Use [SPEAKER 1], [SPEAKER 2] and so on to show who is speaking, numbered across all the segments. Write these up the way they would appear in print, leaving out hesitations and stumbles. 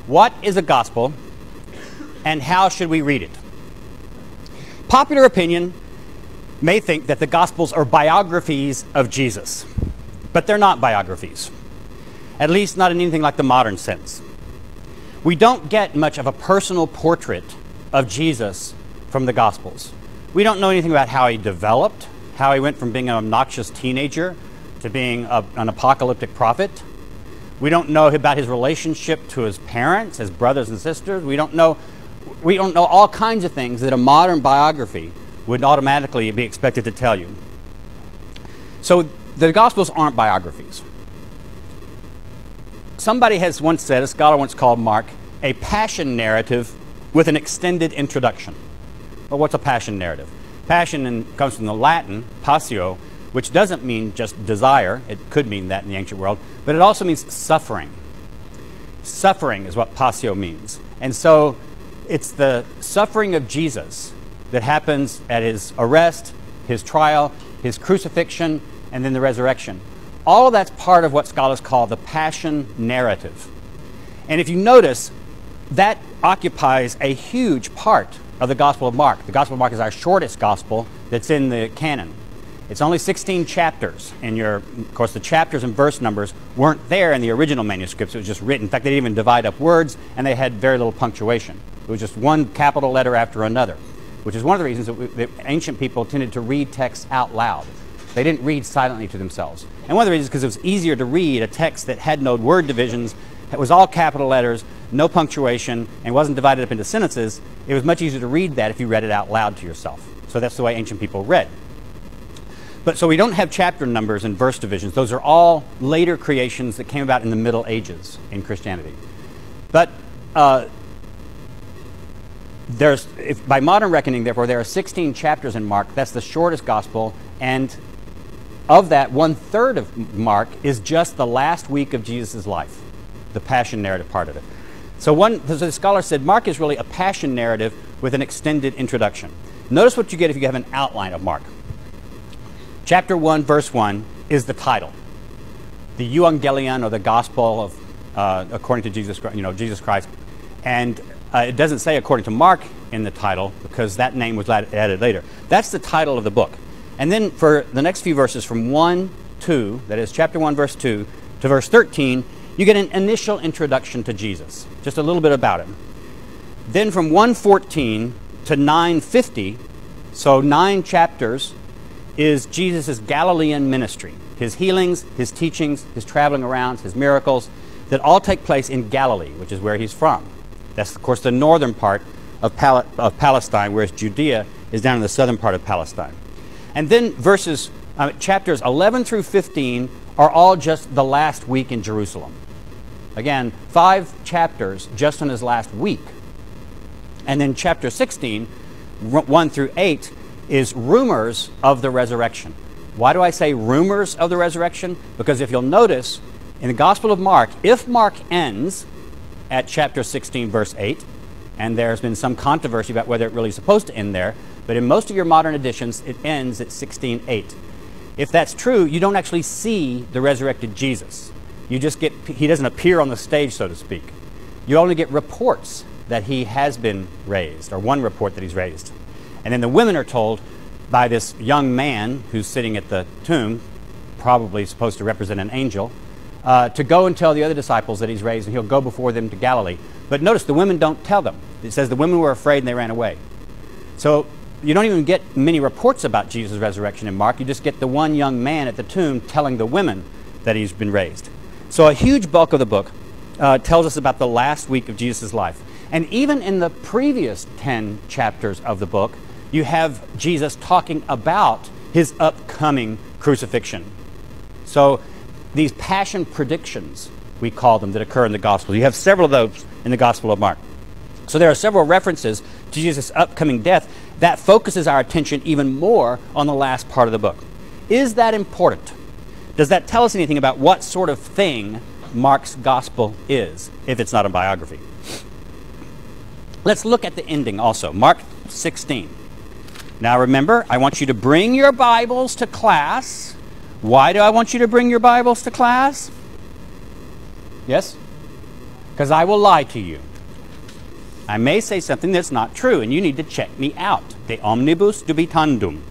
[SPEAKER 1] What is a gospel, and how should we read it? Popular opinion may think that the Gospels are biographies of Jesus, but they're not biographies, at least not in anything like the modern sense. We don't get much of a personal portrait of Jesus from the Gospels. We don't know anything about how he developed, how he went from being an obnoxious teenager to being an apocalyptic prophet. We don't know about his relationship to his parents, his brothers and sisters. We don't know all kinds of things that a modern biography would automatically be expected to tell you. So the Gospels aren't biographies. Somebody has once said, a scholar once called Mark, a passion narrative with an extended introduction. Well, what's a passion narrative? Passion comes from the Latin, passio, which doesn't mean just desire. It could mean that in the ancient world, but it also means suffering. Suffering is what passio means. And so it's the suffering of Jesus that happens at his arrest, his trial, his crucifixion, and then the resurrection. All of that's part of what scholars call the passion narrative. And if you notice, that occupies a huge part of the Gospel of Mark. The Gospel of Mark is our shortest gospel that's in the canon. It's only 16 chapters. Of course, the chapters and verse numbers weren't there in the original manuscripts. It was just written. In fact, they didn't even divide up words, and they had very little punctuation. It was just one capital letter after another, which is one of the reasons that ancient people tended to read texts out loud. They didn't read silently to themselves. And one of the reasons is because it was easier to read a text that had no word divisions, it was all capital letters, no punctuation, and wasn't divided up into sentences. It was much easier to read that if you read it out loud to yourself. So that's the way ancient people read. But so we don't have chapter numbers and verse divisions. Those are all later creations that came about in the Middle Ages in Christianity. But by modern reckoning, therefore, there are 16 chapters in Mark. That's the shortest gospel, and of that, 1/3 of Mark is just the last week of Jesus' life, the passion narrative part of it. So the scholar said Mark is really a passion narrative with an extended introduction. Notice what you get if you have an outline of Mark. Chapter 1, verse 1 is the title. The Evangelion, or the Gospel of according to Jesus Christ. And it doesn't say according to Mark in the title, because that name was added later. That's the title of the book. And then for the next few verses, from 1-2, that is chapter 1, verse 2, to verse 13, you get an initial introduction to Jesus, just a little bit about him. Then from 1:14 to 9:50, so 9 chapters, is Jesus' Galilean ministry, his healings, his teachings, his traveling around, his miracles, that all take place in Galilee, which is where he's from. That's, of course, the northern part of Palestine, whereas Judea is down in the southern part of Palestine. And then chapters 11 through 15 are all just the last week in Jerusalem. Again, 5 chapters just on his last week. And then chapter 16, 1 through 8, is rumors of the resurrection. Why do I say rumors of the resurrection? Because if you'll notice, in the Gospel of Mark, if Mark ends at chapter 16, verse 8, and there's been some controversy about whether it really is supposed to end there, but in most of your modern editions, it ends at 16:8. If that's true, you don't actually see the resurrected Jesus. He doesn't appear on the stage, so to speak. You only get reports that he has been raised, or one report that he's raised. And then the women are told by this young man who's sitting at the tomb, probably supposed to represent an angel, to go and tell the other disciples that he's raised, and he'll go before them to Galilee. But notice the women don't tell them. It says the women were afraid and they ran away. So you don't even get many reports about Jesus' resurrection in Mark. You just get the one young man at the tomb telling the women that he's been raised. So a huge bulk of the book tells us about the last week of Jesus' life. And even in the previous 10 chapters of the book, you have Jesus talking about his upcoming crucifixion. So these passion predictions, we call them, that occur in the Gospel. You have several of those in the Gospel of Mark. So there are several references to Jesus' upcoming death that focuses our attention even more on the last part of the book. Is that important? Does that tell us anything about what sort of thing Mark's Gospel is, if it's not a biography? Let's look at the ending also, Mark 16. Now remember, I want you to bring your Bibles to class. Why do I want you to bring your Bibles to class? Yes? because I will lie to you. I may say something that's not true, and you need to check me out. De omnibus dubitandum.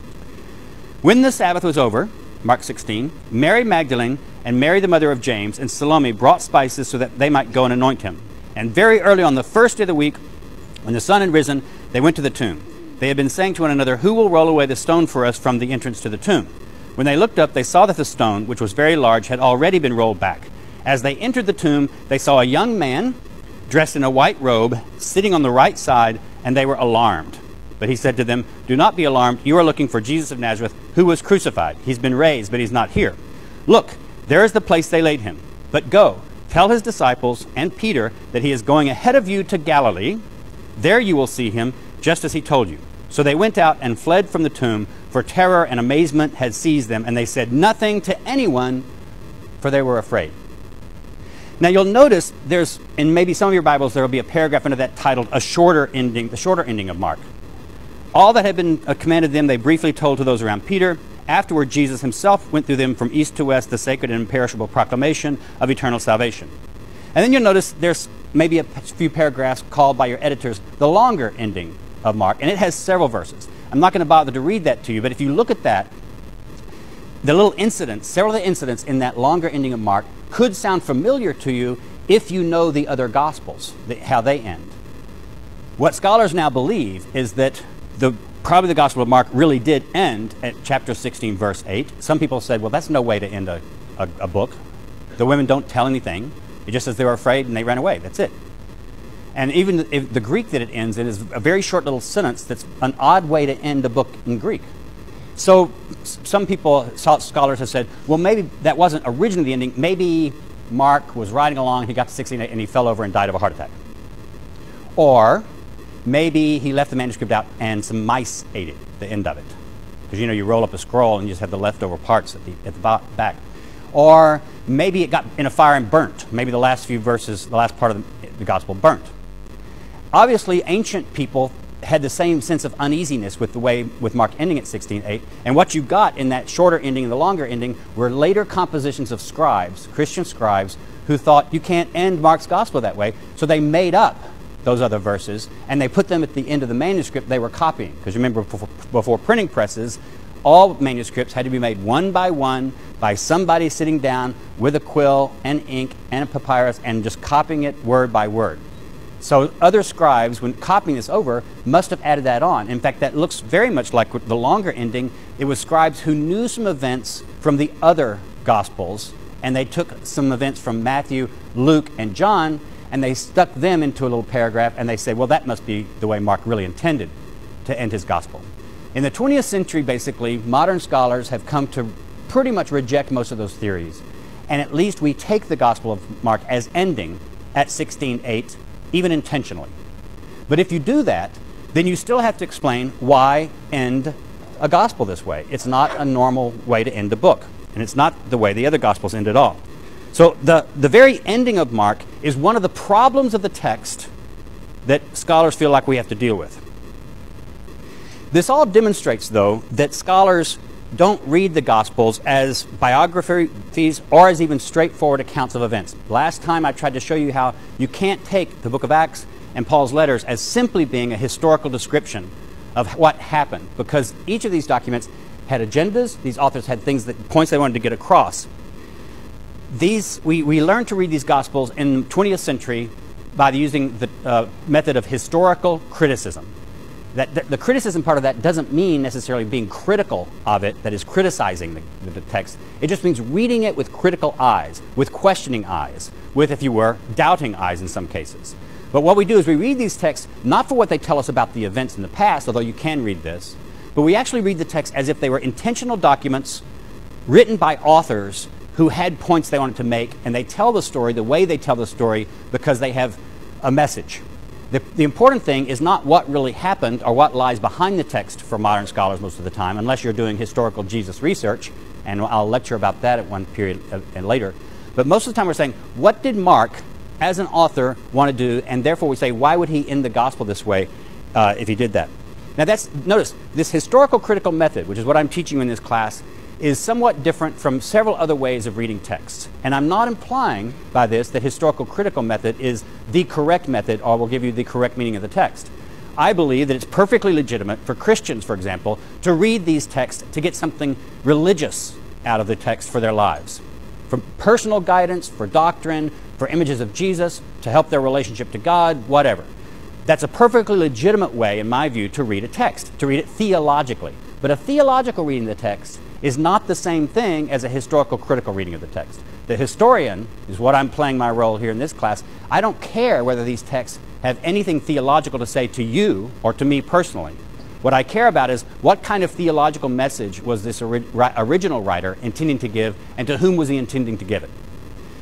[SPEAKER 1] When the Sabbath was over, Mark 16, Mary Magdalene and Mary the mother of James and Salome brought spices so that they might go and anoint him. And very early on the first day of the week, when the sun had risen, they went to the tomb. They had been saying to one another, "Who will roll away the stone for us from the entrance to the tomb?" When they looked up, they saw that the stone, which was very large, had already been rolled back. As they entered the tomb, they saw a young man dressed in a white robe, sitting on the right side, and they were alarmed. But he said to them, "Do not be alarmed. You are looking for Jesus of Nazareth, who was crucified. He's been raised, but he's not here. Look, there is the place they laid him. But go, tell his disciples and Peter that he is going ahead of you to Galilee. There you will see him, just as he told you." So they went out and fled from the tomb, for terror and amazement had seized them, and they said nothing to anyone, for they were afraid. Now you'll notice there's, in maybe some of your Bibles, there will be a paragraph under that titled "A Shorter Ending," the shorter ending of Mark. All that had been commanded them, they briefly told to those around Peter. Afterward, Jesus himself went through them from east to west, the sacred and imperishable proclamation of eternal salvation. And then you'll notice there's maybe a few paragraphs called by your editors the longer ending of Mark, and it has several verses. I'm not going to bother to read that to you, but if you look at that, the little incidents, several of the incidents in that longer ending of Mark could sound familiar to you if you know the other Gospels, how they end. What scholars now believe is that probably the Gospel of Mark really did end at chapter 16, verse 8. Some people said, well, that's no way to end a book. The women don't tell anything. It just says they were afraid and they ran away. That's it. And even if the Greek that it ends in is a very short little sentence that's an odd way to end a book in Greek. So some people, scholars have said, well, maybe that wasn't originally the ending. Maybe Mark was riding along, he got to 16 and he fell over and died of a heart attack. Or maybe he left the manuscript out and some mice ate it, the end of it. Because, you know, you roll up a scroll and you just have the leftover parts at the back. Or maybe it got in a fire and burnt. Maybe the last few verses, the last part of the gospel burnt. Obviously, ancient people had the same sense of uneasiness with Mark ending at 16:8, and what you got in that shorter ending and the longer ending were later compositions of scribes, Christian scribes, who thought you can't end Mark's gospel that way, so they made up those other verses, and they put them at the end of the manuscript they were copying. Because remember, before printing presses, all manuscripts had to be made one by somebody sitting down with a quill and ink and a papyrus and just copying it word by word. So other scribes, when copying this over, must have added that on. In fact, that looks very much like the longer ending. It was scribes who knew some events from the other Gospels, and they took some events from Matthew, Luke, and John, and they stuck them into a little paragraph, and they said, well, that must be the way Mark really intended to end his Gospel. In the 20th century, basically, modern scholars have come to pretty much reject most of those theories. And at least we take the Gospel of Mark as ending at 16:8, even intentionally. But if you do that, then you still have to explain why end a gospel this way. It's not a normal way to end a book, and it's not the way the other gospels end at all. So the very ending of Mark is one of the problems of the text that scholars feel like we have to deal with. This all demonstrates, though, that scholars don't read the Gospels as biographies or as even straightforward accounts of events. Last time I tried to show you how you can't take the book of Acts and Paul's letters as simply being a historical description of what happened, because each of these documents had agendas. These authors had points they wanted to get across. We learned to read these Gospels in the 20th century by using the method of historical criticism. The criticism part of that doesn't mean necessarily being critical of it, that is criticizing the text. It just means reading it with critical eyes, with questioning eyes, with, if you were, doubting eyes in some cases. But what we do is we read these texts not for what they tell us about the events in the past, although you can read this, but we actually read the text as if they were intentional documents written by authors who had points they wanted to make, and they tell the story the way they tell the story because they have a message. The important thing is not what really happened or what lies behind the text for modern scholars most of the time, unless you're doing historical Jesus research, and I'll lecture about that at one period and later. But most of the time we're saying, what did Mark, as an author, want to do? And therefore we say, why would he end the gospel this way if he did that? Now notice, this historical critical method, which is what I'm teaching you in this class, is somewhat different from several other ways of reading texts. And I'm not implying by this that historical critical method is the correct method or will give you the correct meaning of the text. I believe that it's perfectly legitimate for Christians, for example, to read these texts to get something religious out of the text for their lives. For personal guidance, for doctrine, for images of Jesus, to help their relationship to God, whatever. That's a perfectly legitimate way, in my view, to read a text, to read it theologically. But a theological reading of the text is not the same thing as a historical critical reading of the text. The historian is what I'm playing my role here in this class. I don't care whether these texts have anything theological to say to you or to me personally. What I care about is what kind of theological message was this original writer intending to give, and to whom was he intending to give it.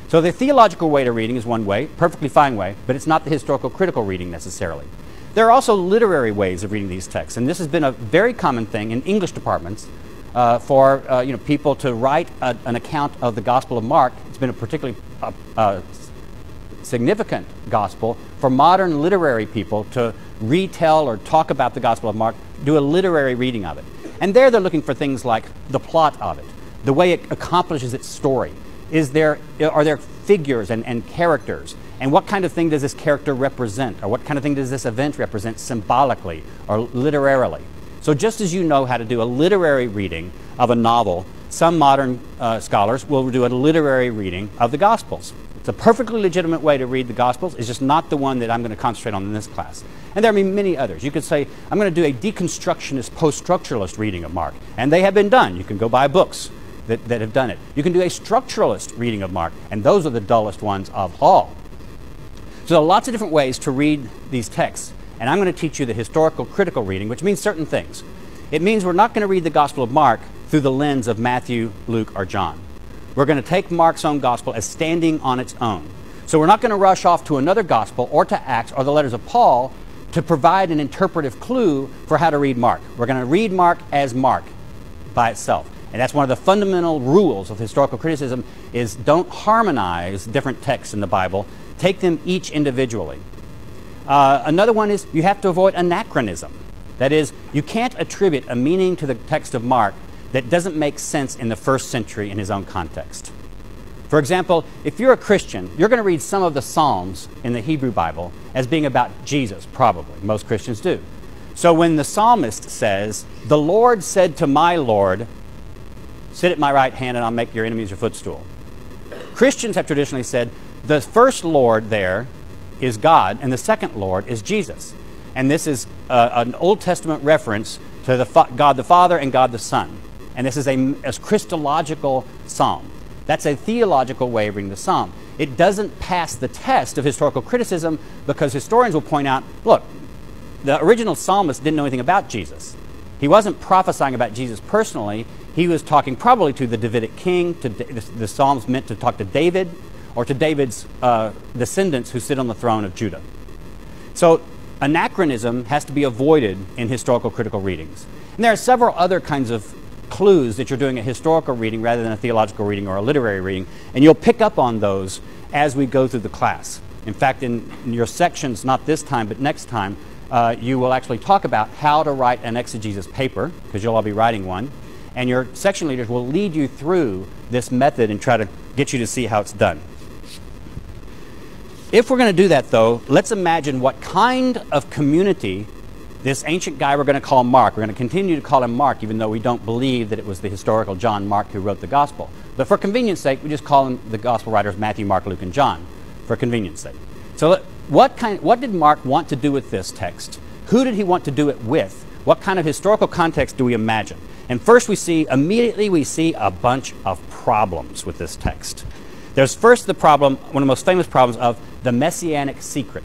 [SPEAKER 1] So the theological way to reading is one way, perfectly fine way, but it's not the historical critical reading necessarily. There are also literary ways of reading these texts, and this has been a very common thing in English departments for people to write an account of the Gospel of Mark. It's been a particularly significant gospel for modern literary people to retell or talk about the Gospel of Mark, do a literary reading of it. And there they're looking for things like the plot of it, the way it accomplishes its story. Are there figures and characters? And what kind of thing does this character represent? Or what kind of thing does this event represent symbolically or literarily? So just as you know how to do a literary reading of a novel, some modern scholars will do a literary reading of the Gospels. It's a perfectly legitimate way to read the Gospels. It's just not the one that I'm going to concentrate on in this class. And there are many others. You could say, I'm going to do a deconstructionist, post-structuralist reading of Mark. And they have been done. You can go buy books that have done it. You can do a structuralist reading of Mark. And those are the dullest ones of all. So there are lots of different ways to read these texts. And I'm going to teach you the historical critical reading, which means certain things. It means we're not going to read the Gospel of Mark through the lens of Matthew, Luke, or John. We're going to take Mark's own gospel as standing on its own. So we're not going to rush off to another gospel or to Acts or the letters of Paul to provide an interpretive clue for how to read Mark. We're going to read Mark as Mark by itself. And that's one of the fundamental rules of historical criticism is don't harmonize different texts in the Bible. Take them each individually. Another one is you have to avoid anachronism. That is, you can't attribute a meaning to the text of Mark that doesn't make sense in the first century in his own context. For example, if you're a Christian, you're going to read some of the Psalms in the Hebrew Bible as being about Jesus, probably. Most Christians do. So when the psalmist says, "The Lord said to my Lord, sit at my right hand and I'll make your enemies your footstool," Christians have traditionally said the first Lord there is God and the second Lord is Jesus. And this is an Old Testament reference to God the Father and God the Son. And this is a Christological psalm. That's a theological way of reading the psalm. It doesn't pass the test of historical criticism because historians will point out, look, the original psalmist didn't know anything about Jesus. He wasn't prophesying about Jesus personally. He was talking probably to the Davidic king. The psalms meant to talk to David or to David's descendants who sit on the throne of Judah. So anachronism has to be avoided in historical critical readings. And there are several other kinds of clues that you're doing a historical reading rather than a theological reading or a literary reading, and you'll pick up on those as we go through the class. In fact, in your sections, not this time, but next time, you will actually talk about how to write an exegesis paper, because you'll all be writing one, and your section leaders will lead you through this method and try to get you to see how it's done. If we're going to do that, though, let's imagine what kind of community this ancient guy we're going to call Mark. We're going to continue to call him Mark, even though we don't believe that it was the historical John Mark who wrote the Gospel. But for convenience sake, we just call him the Gospel writers Matthew, Mark, Luke, and John, for convenience sake. So what did Mark want to do with this text? Who did he want to do it with? What kind of historical context do we imagine? And first immediately we see a bunch of problems with this text. There's first the problem, one of the most famous problems of the messianic secret.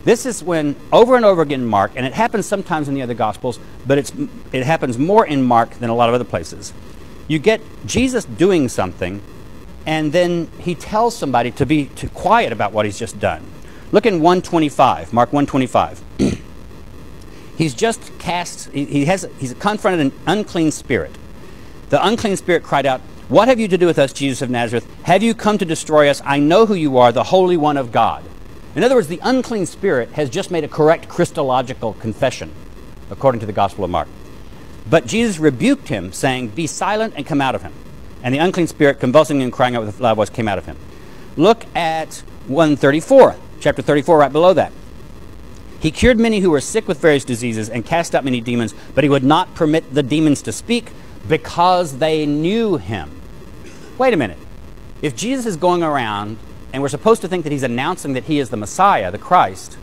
[SPEAKER 1] This is when, over and over again in Mark, and it happens sometimes in the other Gospels, but it happens more in Mark than a lot of other places. You get Jesus doing something, and then he tells somebody to be quiet about what he's just done. Look in 125, Mark 125. He's just cast, he's confronted an unclean spirit. The unclean spirit cried out, "What have you to do with us, Jesus of Nazareth? Have you come to destroy us? I know who you are, the Holy One of God." In other words, the unclean spirit has just made a correct Christological confession, according to the Gospel of Mark. But Jesus rebuked him, saying, "Be silent and come out of him." And the unclean spirit, convulsing and crying out with a loud voice, came out of him. Look at 134, chapter 34, right below that. He cured many who were sick with various diseases and cast out many demons, but he would not permit the demons to speak because they knew him. Wait a minute. If Jesus is going around and we're supposed to think that he's announcing that he is the Messiah, the Christ,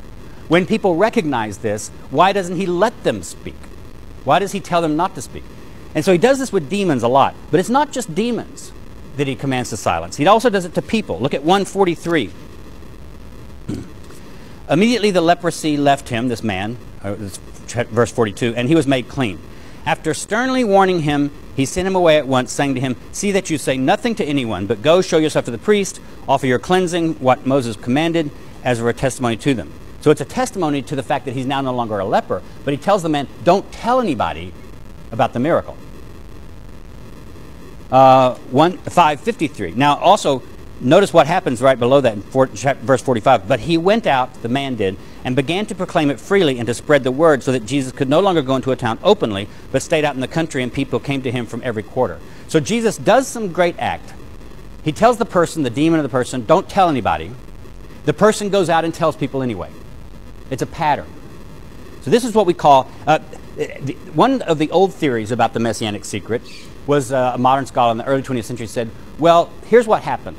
[SPEAKER 1] when people recognize this, why doesn't he let them speak? Why does he tell them not to speak? And so he does this with demons a lot. But it's not just demons that he commands to silence. He also does it to people. Look at 143. Immediately the leprosy left him, this man, verse 42, and he was made clean. After sternly warning him, he sent him away at once, saying to him, "See that you say nothing to anyone, but go show yourself to the priest, offer your cleansing, what Moses commanded, as a testimony to them." So it's a testimony to the fact that he's now no longer a leper, but he tells the man, don't tell anybody about the miracle. 553. Now also, notice what happens right below that in verse 45. But he went out, the man did, and began to proclaim it freely and to spread the word, so that Jesus could no longer go into a town openly, but stayed out in the country, and people came to him from every quarter. So Jesus does some great act. He tells the person, the demon of the person, don't tell anybody. The person goes out and tells people anyway. It's a pattern. So this is what we call, one of the old theories about the Messianic secret was a modern scholar in the early 20th century said, well, here's what happened.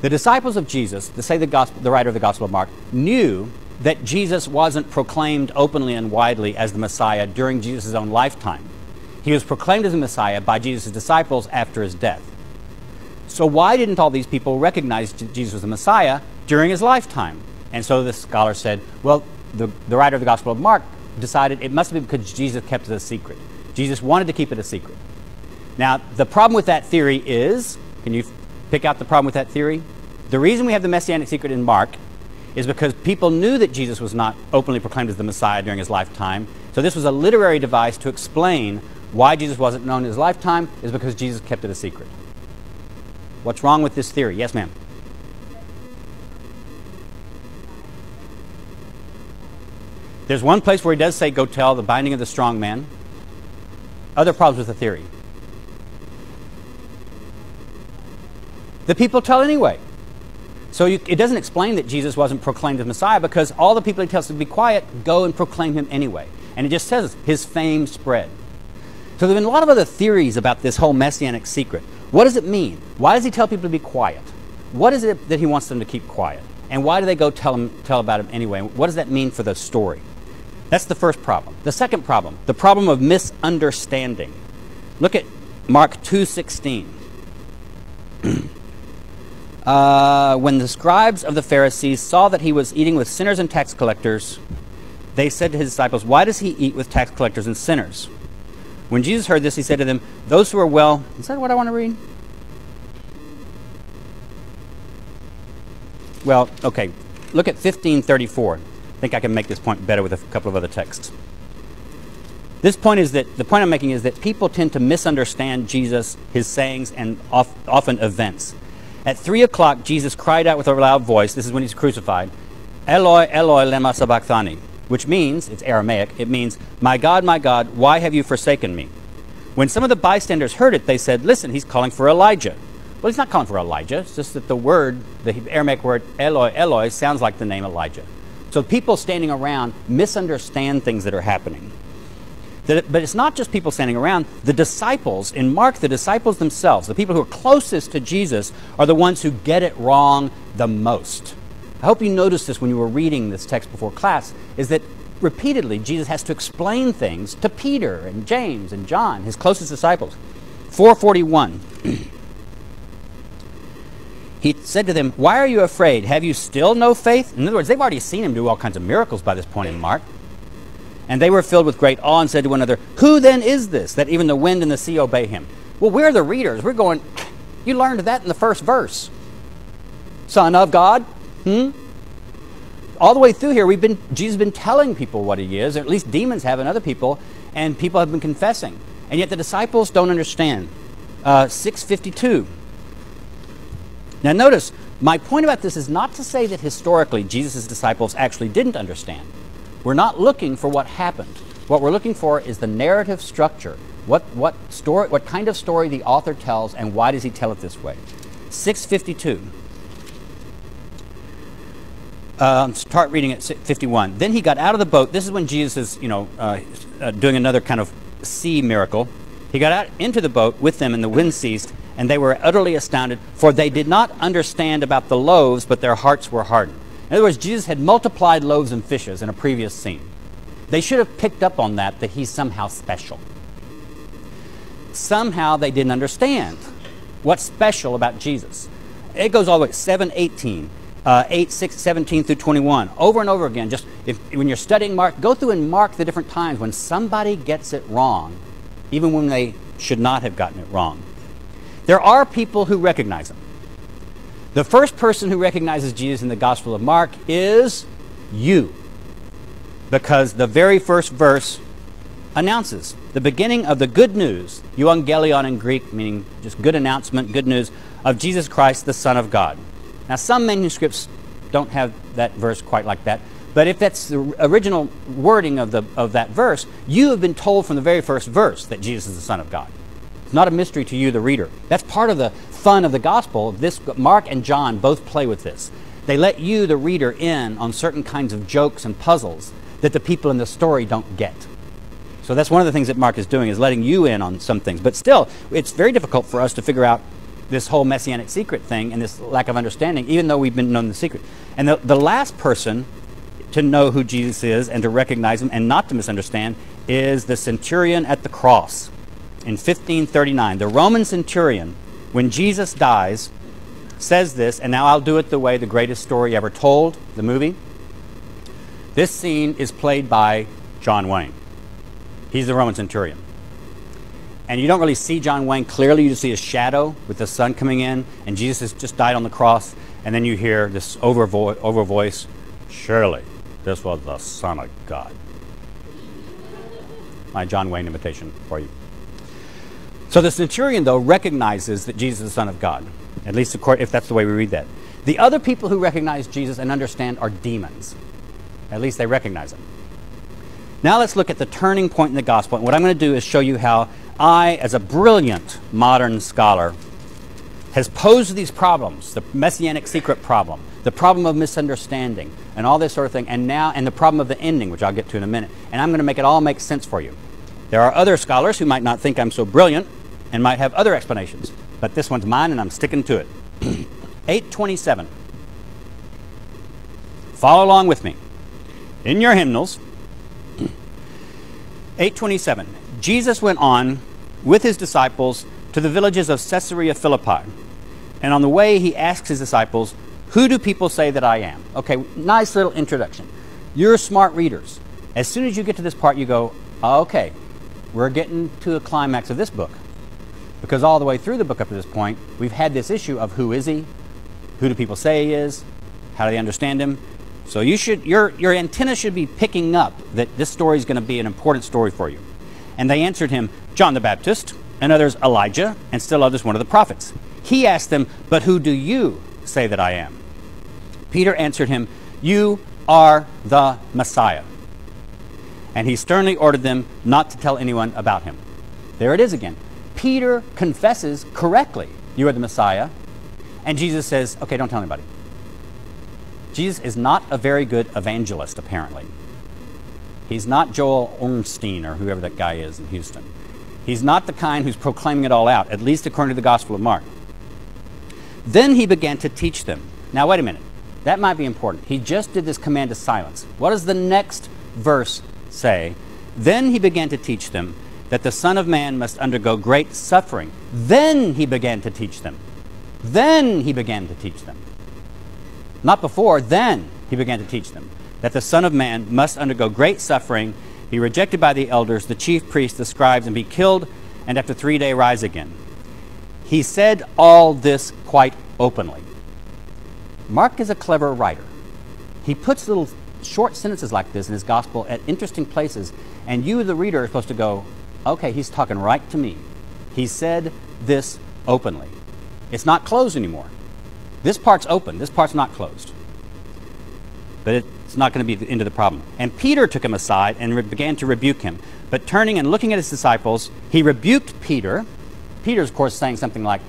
[SPEAKER 1] The disciples of Jesus, to say the writer of the Gospel of Mark, knew that Jesus wasn't proclaimed openly and widely as the Messiah during Jesus' own lifetime. He was proclaimed as the Messiah by Jesus' disciples after his death. So why didn't all these people recognize Jesus was the Messiah during his lifetime? And so the scholar said, well, the writer of the Gospel of Mark decided it must have been because Jesus kept it a secret. Jesus wanted to keep it a secret. Now, the problem with that theory is, can you pick out the problem with that theory? The reason we have the Messianic secret in Mark is because people knew that Jesus was not openly proclaimed as the Messiah during his lifetime. So this was a literary device to explain why Jesus wasn't known in his lifetime, is because Jesus kept it a secret. What's wrong with this theory? Yes, ma'am. There's one place where he does say, go tell the binding of the strong man. Other problems with the theory. The people tell anyway. So it doesn't explain that Jesus wasn't proclaimed as Messiah, because all the people he tells to be quiet go and proclaim him anyway. And it just says his fame spread. So there have been a lot of other theories about this whole Messianic secret. What does it mean? Why does he tell people to be quiet? What is it that he wants them to keep quiet? And why do they go tell about him anyway? What does that mean for the story? That's the first problem. The second problem, the problem of misunderstanding. Look at Mark 2:16. When the scribes of the Pharisees saw that he was eating with sinners and tax collectors, they said to his disciples, "Why does he eat with tax collectors and sinners?" When Jesus heard this, he said to them, "Those who are well..." Is that what I want to read? Well, okay. Look at 15:34. I think I can make this point better with a couple of other texts. This point is that, the point I'm making is that people tend to misunderstand Jesus, his sayings, and often events. At 3 o'clock, Jesus cried out with a loud voice, this is when he's crucified, "Eloi, Eloi, lema sabachthani," which means, it's Aramaic, it means, my God, why have you forsaken me?" When some of the bystanders heard it, they said, "Listen, he's calling for Elijah." Well, he's not calling for Elijah. It's just that the word, the Aramaic word Eloi, Eloi, sounds like the name Elijah. So people standing around misunderstand things that are happening. But it's not just people standing around. The disciples, in Mark, the disciples themselves, the people who are closest to Jesus, are the ones who get it wrong the most. I hope you noticed this when you were reading this text before class, is that repeatedly Jesus has to explain things to Peter and James and John, his closest disciples. 4:41. He said to them, "Why are you afraid? Have you still no faith?" In other words, they've already seen him do all kinds of miracles by this point in Mark. And they were filled with great awe and said to one another, "Who then is this, that even the wind and the sea obey him?" Well, we're the readers. We're going, you learned that in the first verse. Son of God? All the way through here, Jesus has been telling people what he is, or at least demons have and other people, and people have been confessing. And yet the disciples don't understand. 6:52. Now notice, my point about this is not to say that historically Jesus' disciples actually didn't understand. We're not looking for what happened. What we're looking for is the narrative structure. What kind of story the author tells, and why does he tell it this way? 652. Start reading at 51. Then he got out of the boat. This is when Jesus is, doing another kind of sea miracle. He got out into the boat with them, and the wind ceased, and they were utterly astounded, for they did not understand about the loaves, but their hearts were hardened. In other words, Jesus had multiplied loaves and fishes in a previous scene. They should have picked up on that he's somehow special. Somehow they didn't understand what's special about Jesus. It goes all the way, 7:18. 8, 6, 17 through 21. Over and over again, just when you're studying Mark, go through and mark the different times when somebody gets it wrong, even when they should not have gotten it wrong. There are people who recognize him. The first person who recognizes Jesus in the Gospel of Mark is you, because the very first verse announces the beginning of the good news, euangelion in Greek, meaning just good announcement, good news, of Jesus Christ, the Son of God. Now, some manuscripts don't have that verse quite like that, but if that's the original wording of that verse, you have been told from the very first verse that Jesus is the Son of God. It's not a mystery to you, the reader. That's part of the fun of the gospel. Mark and John both play with this. They let you, the reader, in on certain kinds of jokes and puzzles that the people in the story don't get. So that's one of the things that Mark is doing, is letting you in on some things. But still, it's very difficult for us to figure out this whole messianic secret thing and this lack of understanding, even though we've been known the secret. And the last person to know who Jesus is and to recognize him and not to misunderstand is the centurion at the cross. In 1539, the Roman centurion, when Jesus dies, says this, and now I'll do it the way The Greatest Story Ever Told, the movie. This scene is played by John Wayne. He's the Roman centurion. And you don't really see John Wayne clearly. You just see his shadow with the sun coming in, and Jesus has just died on the cross, and then you hear this over voice, surely this was the Son of God. My John Wayne imitation for you. So the centurion, though, recognizes that Jesus is the Son of God, at least if that's the way we read that. The other people who recognize Jesus and understand are demons. At least they recognize him. Now let's look at the turning point in the gospel. And what I'm going to do is show you how I, as a brilliant modern scholar, has posed these problems, the messianic secret problem, the problem of misunderstanding, and all this sort of thing, and the problem of the ending, which I'll get to in a minute. And I'm going to make it all make sense for you. There are other scholars who might not think I'm so brilliant and might have other explanations, but this one's mine, and I'm sticking to it. 827. Follow along with me. In your hymnals, 827. Jesus went on with his disciples to the villages of Caesarea Philippi. And on the way, he asks his disciples, who do people say that I am? Okay, nice little introduction. You're smart readers. As soon as you get to this part, you go, okay, we're getting to the climax of this book. Because all the way through the book up to this point, we've had this issue of who is he? Who do people say he is? How do they understand him? So your antenna should be picking up that this story is going to be an important story for you. And they answered him, John the Baptist, and others Elijah, and still others one of the prophets. He asked them, but who do you say that I am? Peter answered him, you are the Messiah. And he sternly ordered them not to tell anyone about him. There it is again. Peter confesses correctly, you are the Messiah. And Jesus says, okay, don't tell anybody. Jesus is not a very good evangelist, apparently. He's not Joel Ornstein or whoever that guy is in Houston. He's not the kind who's proclaiming it all out, at least according to the Gospel of Mark. Then he began to teach them. Now, wait a minute. That might be important. He just did this command to silence. What does the next verse say? Then he began to teach them that the Son of Man must undergo great suffering. Then he began to teach them. Then he began to teach them. Not before, then he began to teach them that the Son of Man must undergo great suffering, be rejected by the elders, the chief priests, the scribes, and be killed, and after 3 days rise again. He said all this quite openly. Mark is a clever writer. He puts little short sentences like this in his gospel at interesting places, and you, the reader, are supposed to go, okay, he's talking right to me. He said this openly. It's not closed anymore. This part's open. This part's not closed. but it's not going to be the end of the problem. And Peter took him aside and began to rebuke him. But turning and looking at his disciples, he rebuked Peter. Peter's, of course, saying something like,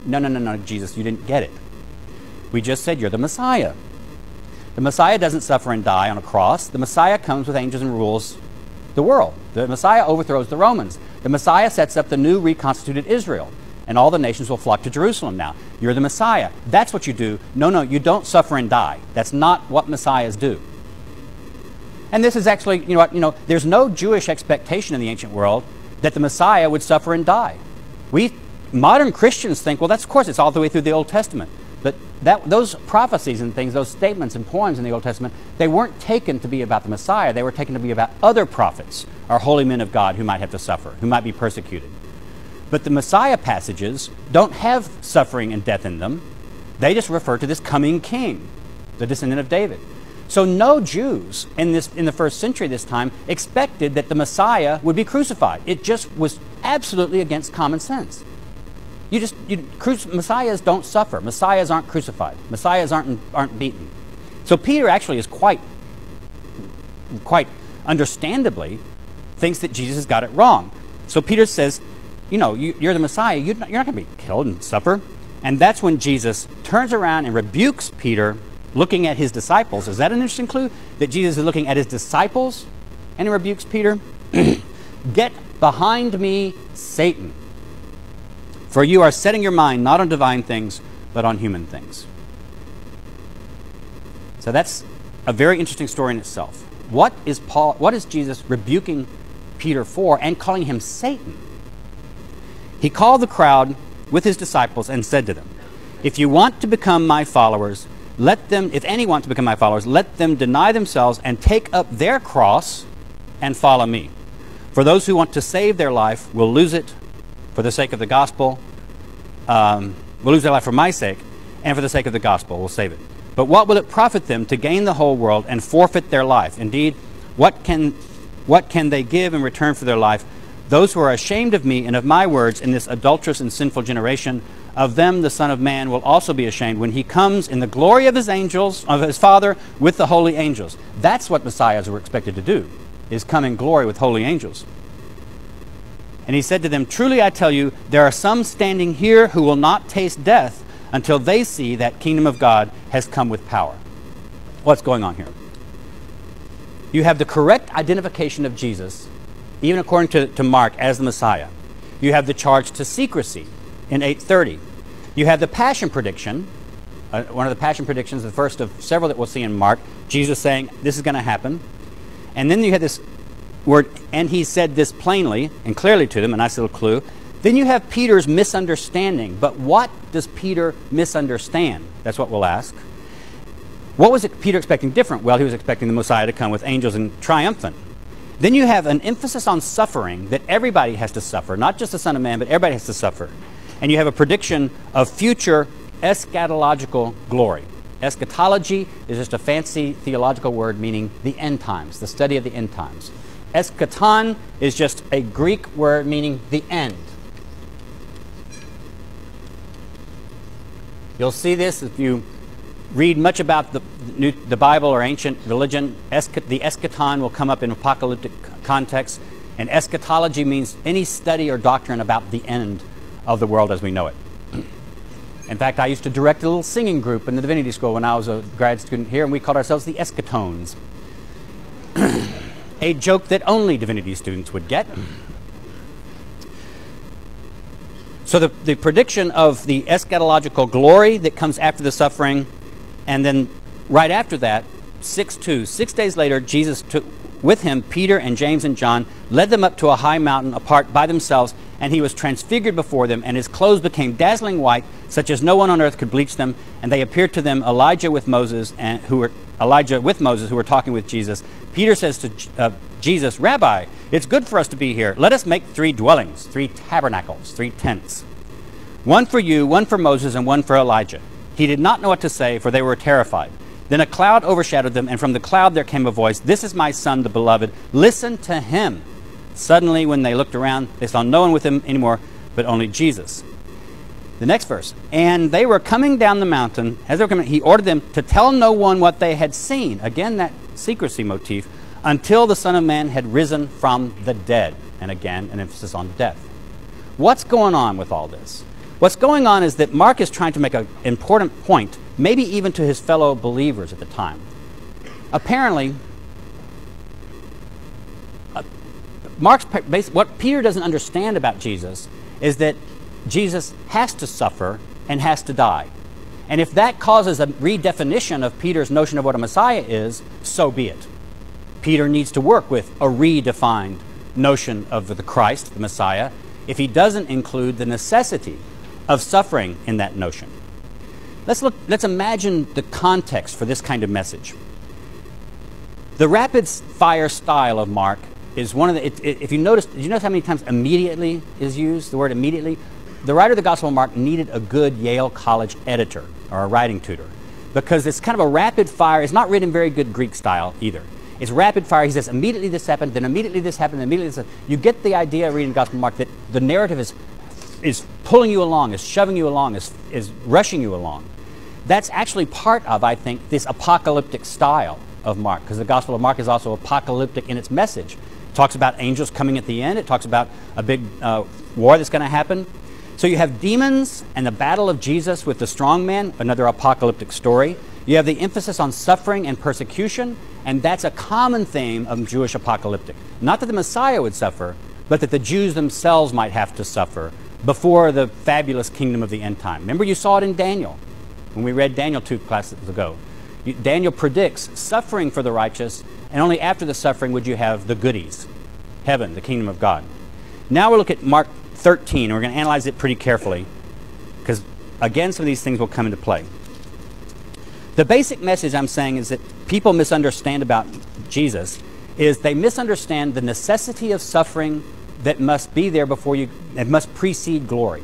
[SPEAKER 1] no, Jesus, you didn't get it. We just said you're the Messiah. The Messiah doesn't suffer and die on a cross. The Messiah comes with angels and rules the world. The Messiah overthrows the Romans. The Messiah sets up the new reconstituted Israel. And all the nations will flock to Jerusalem now. You're the Messiah. That's what you do. No, you don't suffer and die. That's not what Messiahs do. And this is actually, there's no Jewish expectation in the ancient world that the Messiah would suffer and die. We modern Christians think, well, of course, it's all the way through the Old Testament. But those prophecies and things, those statements and poems in the Old Testament, they weren't taken to be about the Messiah. They were taken to be about other prophets or holy men of God who might have to suffer, who might be persecuted. But the Messiah passages don't have suffering and death in them. They just refer to this coming king, the descendant of David. So no Jews in the first century this time expected that the Messiah would be crucified. It just was absolutely against common sense. Messiahs don't suffer. Messiahs aren't crucified. Messiahs aren't beaten. So Peter actually is quite understandably thinks that Jesus has got it wrong. So Peter says, you're the Messiah. You're not going to be killed and suffer. And that's when Jesus turns around and rebukes Peter, looking at his disciples. Is that an interesting clue? That Jesus is looking at his disciples and he rebukes Peter? Get behind me, Satan. For you are setting your mind not on divine things, but on human things. So that's a very interesting story in itself. What is Jesus rebuking Peter for and calling him Satan? He called the crowd with his disciples and said to them, if you want to become my followers, if any want to become my followers, let them deny themselves and take up their cross and follow me. For those who want to save their life will lose it for the sake of the gospel, will lose their life for my sake, and for the sake of the gospel will save it. But what will it profit them to gain the whole world and forfeit their life? Indeed, what can they give in return for their life? Those who are ashamed of me and of my words in this adulterous and sinful generation, of them the Son of Man will also be ashamed when he comes in the glory of his angels, of his Father, with the holy angels. That's what messiahs were expected to do, is come in glory with holy angels. And he said to them, truly I tell you, there are some standing here who will not taste death until they see that kingdom of God has come with power. What's going on here? You have the correct identification of Jesus, even according to Mark, as the Messiah. You have the charge to secrecy in 8:30. You have the passion prediction, one of the passion predictions, the first of several that we'll see in Mark, Jesus saying this is going to happen. And then you have this word, and he said this plainly and clearly to them, a nice little clue. Then you have Peter's misunderstanding. But what does Peter misunderstand? That's what we'll ask. What was Peter expecting different? Well, he was expecting the Messiah to come with angels and triumphant. Then you have an emphasis on suffering, that everybody has to suffer, not just the Son of Man, but everybody has to suffer. And you have a prediction of future eschatological glory. Eschatology is just a fancy theological word meaning the end times, the study of the end times. Eschaton is just a Greek word meaning the end. You'll see this if you read much about the Bible or ancient religion. The eschaton will come up in apocalyptic context, and eschatology means any study or doctrine about the end of the world as we know it. In fact, I used to direct a little singing group in the Divinity School when I was a grad student here, and we called ourselves the Eschatones. A joke that only Divinity students would get. So the prediction of the eschatological glory that comes after the suffering, and then right after that, 6:2, 6 days later, Jesus took with him Peter and James and John, led them up to a high mountain apart by themselves, and he was transfigured before them, and his clothes became dazzling white, such as no one on earth could bleach them. And they appeared to them Elijah with Moses, who were talking with Jesus. Peter says to Jesus, Rabbi, it's good for us to be here. Let us make 3 dwellings, 3 tabernacles, 3 tents. One for you, one for Moses, and one for Elijah. He did not know what to say, for they were terrified. Then a cloud overshadowed them, and from the cloud there came a voice, this is my son, the beloved. Listen to him. Suddenly, when they looked around, they saw no one with them anymore, but only Jesus. The next verse. And they were coming down the mountain. As they were coming, he ordered them to tell no one what they had seen. Again, that secrecy motif. Until the Son of Man had risen from the dead. And again, an emphasis on death. What's going on with all this? What's going on is that Mark is trying to make an important point, maybe even to his fellow believers at the time. Apparently, what Peter doesn't understand about Jesus is that Jesus has to suffer and has to die. And if that causes a redefinition of Peter's notion of what a Messiah is, so be it. Peter needs to work with a redefined notion of the Christ, the Messiah, if he doesn't include the necessity of suffering in that notion. Let's imagine the context for this kind of message. The rapid fire style of Mark is one of the, if you notice, did you notice how many times immediately is used, the word immediately? The writer of the Gospel of Mark needed a good Yale College editor or a writing tutor because it's kind of a rapid fire. It's not written in very good Greek style either. It's rapid fire. He says, immediately this happened, then immediately this happened, then immediately this happened. You get the idea reading the Gospel of Mark that the narrative is pulling you along, is shoving you along, is rushing you along. That's actually part of, I think, this apocalyptic style of Mark, because the Gospel of Mark is also apocalyptic in its message. It talks about angels coming at the end. It talks about a big war that's going to happen. So you have demons and the battle of Jesus with the strong man, another apocalyptic story. You have the emphasis on suffering and persecution, and that's a common theme of Jewish apocalyptic. Not that the Messiah would suffer, but that the Jews themselves might have to suffer before the fabulous kingdom of the end time. Remember, you saw it in Daniel, when we read Daniel 2 classes ago. Daniel predicts suffering for the righteous, and only after the suffering would you have the goodies, heaven, the kingdom of God. Now we'll look at Mark 13, and we're going to analyze it pretty carefully, because, again, some of these things will come into play. The basic message I'm saying is that people misunderstand about Jesus is they misunderstand the necessity of suffering that must be there before you, it must precede glory.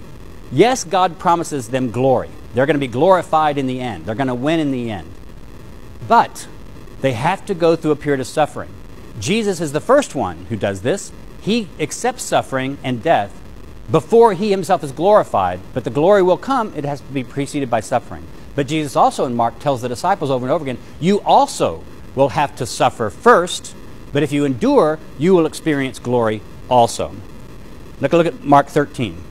[SPEAKER 1] Yes, God promises them glory. They're going to be glorified in the end. They're going to win in the end. But they have to go through a period of suffering. Jesus is the first one who does this. He accepts suffering and death before he himself is glorified, but the glory will come. It has to be preceded by suffering. But Jesus also in Mark tells the disciples over and over again, you also will have to suffer first, but if you endure, you will experience glory also. Look at Mark 13.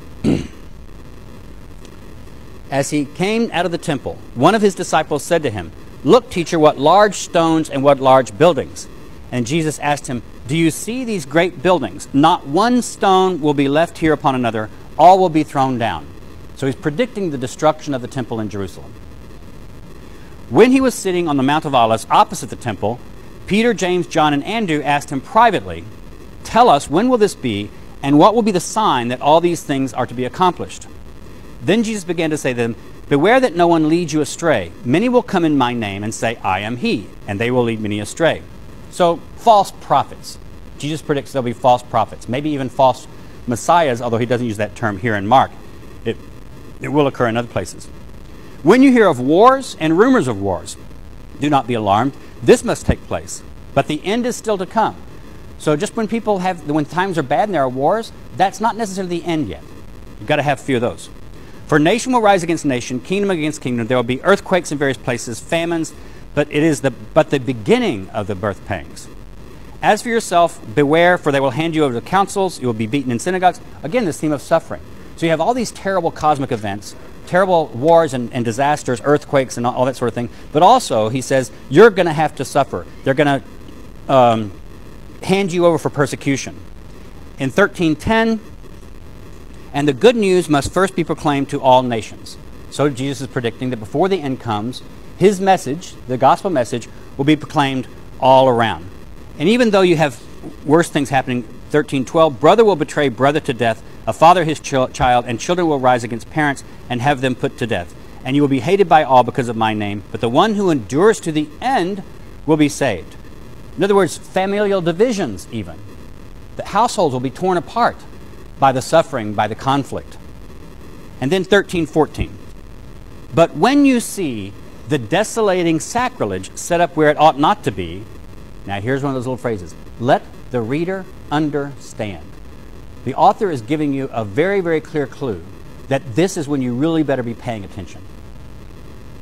[SPEAKER 1] As he came out of the temple, one of his disciples said to him, look, teacher, what large stones and what large buildings. And Jesus asked him, do you see these great buildings? Not one stone will be left here upon another. All will be thrown down. So he's predicting the destruction of the temple in Jerusalem. When he was sitting on the Mount of Olives opposite the temple, Peter, James, John, and Andrew asked him privately, tell us, when will this be, and what will be the sign that all these things are to be accomplished? Then Jesus began to say to them, beware that no one leads you astray. Many will come in my name and say, I am he, and they will lead many astray. So, false prophets. Jesus predicts there'll be false prophets, maybe even false messiahs, although he doesn't use that term here in Mark. It will occur in other places. When you hear of wars and rumors of wars, do not be alarmed. This must take place, but the end is still to come. So just when times are bad and there are wars, that's not necessarily the end yet. You've got to have a few of those. For nation will rise against nation, kingdom against kingdom. There will be earthquakes in various places, famines, but it is the beginning of the birth pangs. As for yourself, beware, for they will hand you over to councils. You will be beaten in synagogues. Again, this theme of suffering. So you have all these terrible cosmic events, terrible wars and disasters, earthquakes and all that sort of thing. But also, he says, you're going to have to suffer. They're going to hand you over for persecution. In 13:10, and the good news must first be proclaimed to all nations. So Jesus is predicting that before the end comes, his message, the gospel message, will be proclaimed all around. And even though you have worse things happening, 13:12, brother will betray brother to death, a father his child, and children will rise against parents and have them put to death. And you will be hated by all because of my name, but the one who endures to the end will be saved. In other words, familial divisions even. The households will be torn apart by the suffering, by the conflict. And then 13:14, but when you see the desolating sacrilege set up where it ought not to be, now here's one of those little phrases, let the reader understand. The author is giving you a very, very clear clue that this is when you really better be paying attention.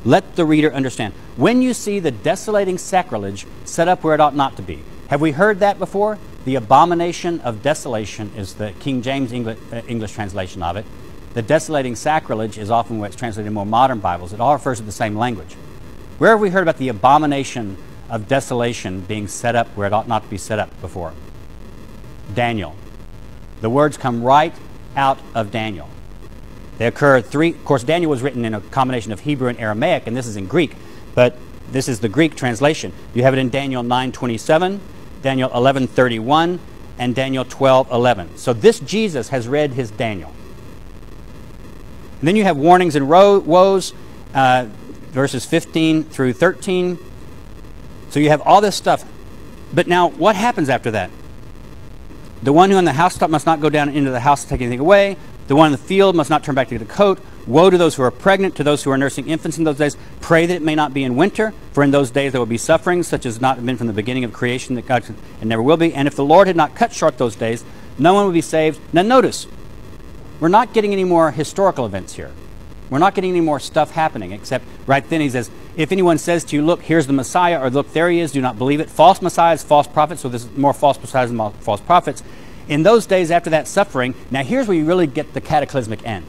[SPEAKER 1] Let the reader understand. When you see the desolating sacrilege set up where it ought not to be. Have we heard that before? The abomination of desolation is the King James English translation of it. The desolating sacrilege is often what's translated in more modern Bibles. It all refers to the same language. Where have we heard about the abomination of desolation being set up where it ought not to be set up before? Daniel. The words come right out of Daniel. They occur of course, Daniel was written in a combination of Hebrew and Aramaic, and this is in Greek, but this is the Greek translation. You have it in Daniel 9:27, Daniel 11:31, and Daniel 12:11. So this Jesus has read his Daniel. And then you have warnings and woes, verses 15 through 13. So you have all this stuff. But now, what happens after that? The one who on the housetop must not go down into the house to take anything away. The one in the field must not turn back to get a coat. Woe to those who are pregnant, to those who are nursing infants in those days. Pray that it may not be in winter, for in those days there will be suffering, such as not been from the beginning of creation, that God and never will be. And if the Lord had not cut short those days, no one would be saved. Now notice, we're not getting any more historical events here. We're not getting any more stuff happening, except right then he says, if anyone says to you, look, here's the Messiah, or look, there he is, do not believe it. False messiahs, false prophets, so there's more false messiahs than false prophets. In those days after that suffering, now here's where you really get the cataclysmic end,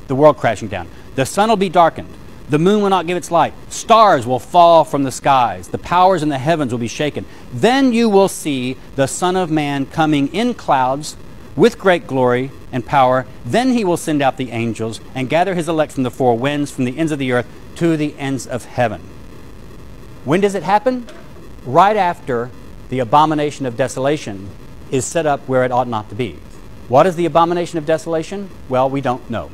[SPEAKER 1] the world crashing down. The sun will be darkened. The moon will not give its light. Stars will fall from the skies. The powers in the heavens will be shaken. Then you will see the Son of Man coming in clouds with great glory and power. Then he will send out the angels and gather his elect from the four winds, from the ends of the earth to the ends of heaven. When does it happen? Right after the abomination of desolation is set up where it ought not to be. What is the abomination of desolation? Well, we don't know.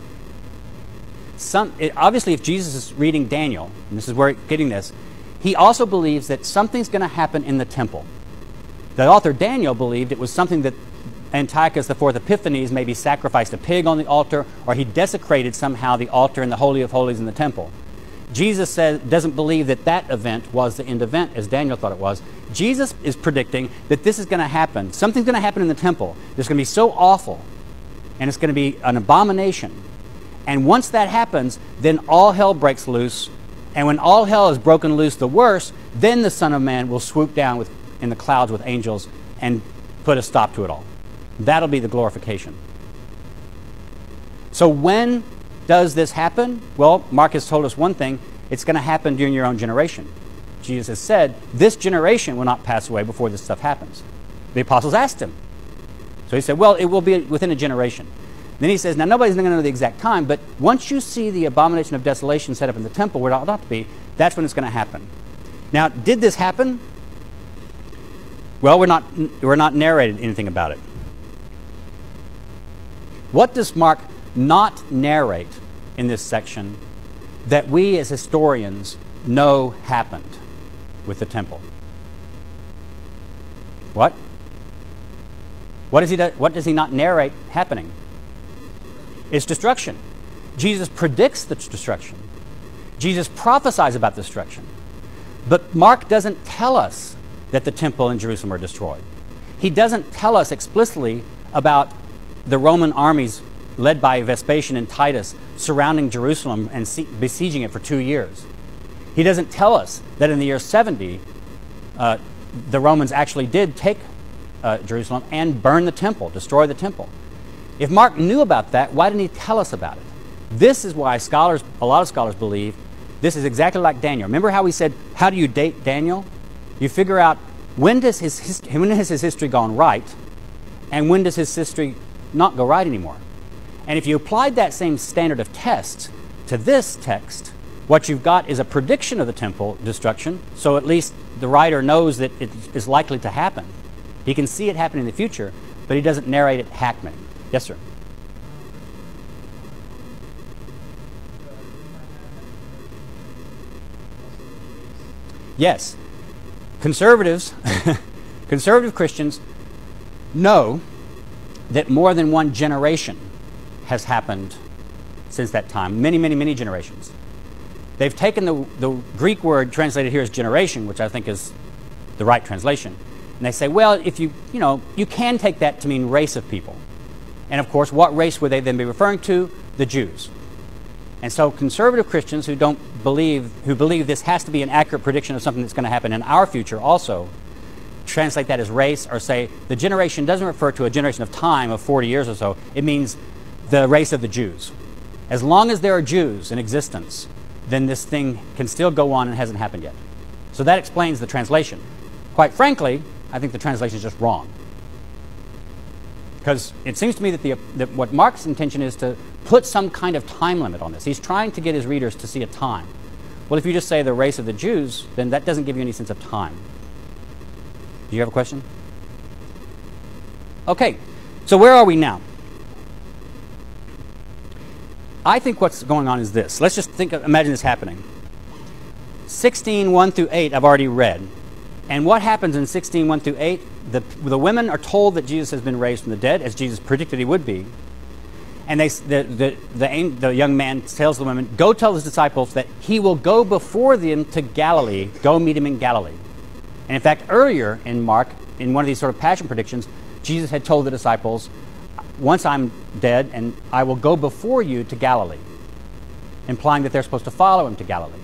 [SPEAKER 1] Obviously, if Jesus is reading Daniel, and this is where we're getting this, he also believes that something's going to happen in the temple. The author Daniel believed it was something that Antiochus IV Epiphanes maybe sacrificed a pig on the altar, or he desecrated somehow the altar in the Holy of Holies in the temple. Jesus doesn't believe that that event was the end event, as Daniel thought it was. Jesus is predicting that this is going to happen. Something's going to happen in the temple. It's going to be so awful, and it's going to be an abomination. And once that happens, then all hell breaks loose. And when all hell is broken loose the worse, then the Son of Man will swoop down in the clouds with angels and put a stop to it all. That'll be the glorification. So when does this happen? Well, Mark has told us one thing. It's going to happen during your own generation. Jesus has said, this generation will not pass away before this stuff happens. The apostles asked him. So he said, well, it will be within a generation. Then he says, now nobody's going to know the exact time, but once you see the abomination of desolation set up in the temple where it ought not to be, that's when it's going to happen. Now, did this happen? Well, we're not narrated anything about it. What does Mark not narrate in this section that we as historians know happened with the temple? What? What does he not narrate happening? It's destruction. Jesus predicts the destruction. Jesus prophesies about destruction. But Mark doesn't tell us that the temple in Jerusalem are destroyed. He doesn't tell us explicitly about the Roman armies led by Vespasian and Titus surrounding Jerusalem and besieging it for 2 years. He doesn't tell us that in the year 70, the Romans actually did take Jerusalem and burn the temple, destroy the temple. If Mark knew about that, why didn't he tell us about it? This is why a lot of scholars believe this is exactly like Daniel. Remember how we said, how do you date Daniel? You figure out when has his history gone right, and when does his history not go right anymore. And if you applied that same standard of test to this text, what you've got is a prediction of the temple destruction, so at least the writer knows that it is likely to happen. He can see it happening in the future, but he doesn't narrate it happening. Yes, sir? Yes. Conservative Christians know that more than one generation has happened since that time. Many, many, many generations. They've taken the Greek word translated here as generation, which I think is the right translation. And they say, well, if you can take that to mean race of people. And of course, what race would they then be referring to? the Jews. And so conservative Christians who believe this has to be an accurate prediction of something that's going to happen in our future also translate that as race, or say the generation doesn't refer to a generation of time of 40 years or so. It means the race of the Jews. As long as there are Jews in existence, then this thing can still go on and hasn't happened yet. So that explains the translation. Quite frankly, I think the translation is just wrong. Because it seems to me that what Mark's intention is to put some kind of time limit on this. He's trying to get his readers to see a time. Well, if you just say the race of the Jews, then that doesn't give you any sense of time. Do you have a question? Okay, so where are we now? I think what's going on is this. Let's just imagine this happening. 16:1 through 8 I've already read. And what happens in 16:1 through 8? The women are told that Jesus has been raised from the dead, as Jesus predicted he would be. And the young man tells the women, go tell his disciples that he will go before them to Galilee. Go meet him in Galilee. And in fact, earlier in Mark, in one of these sort of passion predictions, Jesus had told the disciples, once I'm dead, and I will go before you to Galilee, implying that they're supposed to follow him to Galilee.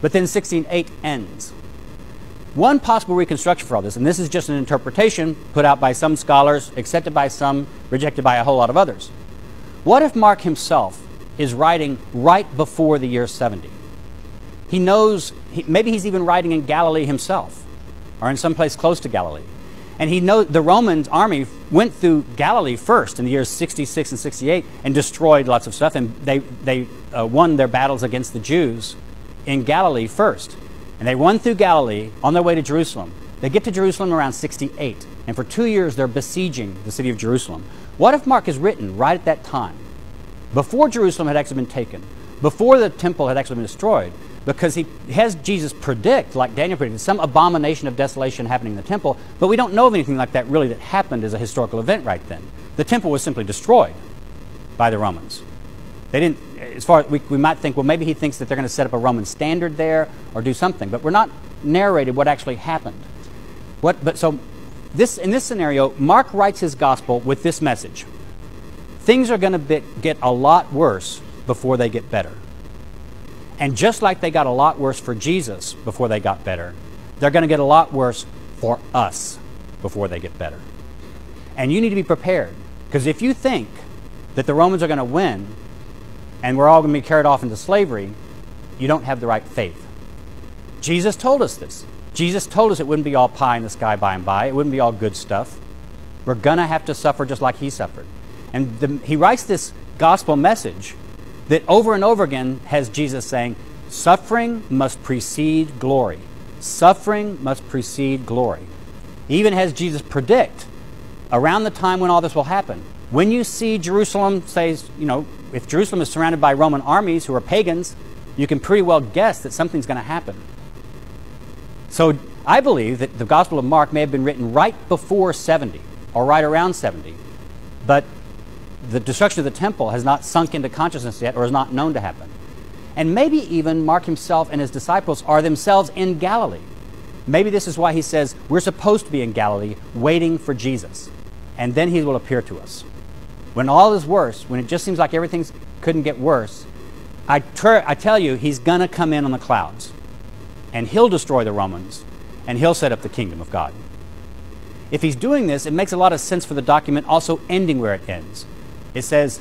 [SPEAKER 1] But then 16:8 ends. One possible reconstruction for all this, and this is just an interpretation put out by some scholars, accepted by some, rejected by a whole lot of others. What if Mark himself is writing right before the year 70? He knows, maybe he's even writing in Galilee himself, or in some place close to Galilee. And he knows the Roman army went through Galilee first in the years 66 and 68 and destroyed lots of stuff, and they won their battles against the Jews in Galilee first. And they won through Galilee on their way to Jerusalem. They get to Jerusalem around 68, and for 2 years they're besieging the city of Jerusalem. What if Mark is written right at that time, before Jerusalem had actually been taken, before the temple had actually been destroyed, because he has Jesus predict, like Daniel predicted, some abomination of desolation happening in the temple, but we don't know of anything like that really that happened as a historical event right then. The temple was simply destroyed by the Romans. They didn't, as far as we might think, well, maybe he thinks that they're going to set up a Roman standard there or do something, but we're not narrated what actually happened. So in this scenario, Mark writes his gospel with this message. Things are going to get a lot worse before they get better. And just like they got a lot worse for Jesus before they got better, they're going to get a lot worse for us before they get better. And you need to be prepared, because if you think that the Romans are going to win and we're all going to be carried off into slavery, you don't have the right faith. Jesus told us this. Jesus told us it wouldn't be all pie in the sky by and by. It wouldn't be all good stuff. We're going to have to suffer just like he suffered. And he writes this gospel message that over and over again has Jesus saying, suffering must precede glory. Suffering must precede glory. He even has Jesus predict around the time when all this will happen. When you see Jerusalem, says, if Jerusalem is surrounded by Roman armies who are pagans, you can pretty well guess that something's going to happen. So I believe that the Gospel of Mark may have been written right before 70 or right around 70, but the destruction of the temple has not sunk into consciousness yet or is not known to happen. And maybe even Mark himself and his disciples are themselves in Galilee. Maybe this is why he says we're supposed to be in Galilee waiting for Jesus, and then he will appear to us. When all is worse, when it just seems like everything couldn't get worse, I tell you, he's going to come in on the clouds, and he'll destroy the Romans, and he'll set up the kingdom of God. If he's doing this, it makes a lot of sense for the document also ending where it ends. It says,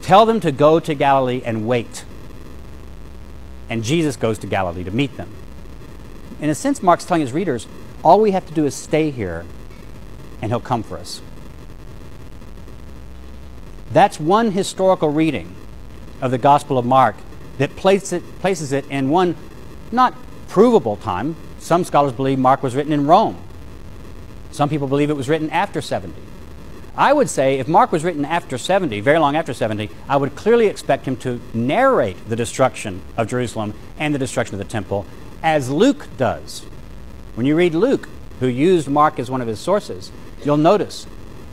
[SPEAKER 1] tell them to go to Galilee and wait. And Jesus goes to Galilee to meet them. In a sense, Mark's telling his readers, all we have to do is stay here, and he'll come for us. That's one historical reading of the Gospel of Mark that places it in one not provable time. Some scholars believe Mark was written in Rome. Some people believe it was written after 70. I would say if Mark was written after 70, very long after 70, I would clearly expect him to narrate the destruction of Jerusalem and the destruction of the temple as Luke does. When you read Luke, who used Mark as one of his sources, you'll notice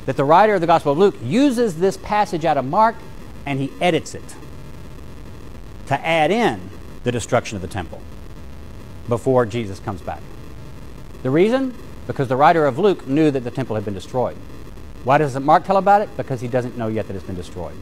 [SPEAKER 1] that the writer of the Gospel of Luke uses this passage out of Mark and he edits it to add in the destruction of the temple before Jesus comes back. The reason? Because the writer of Luke knew that the temple had been destroyed. Why doesn't Mark tell about it? Because he doesn't know yet that it's been destroyed.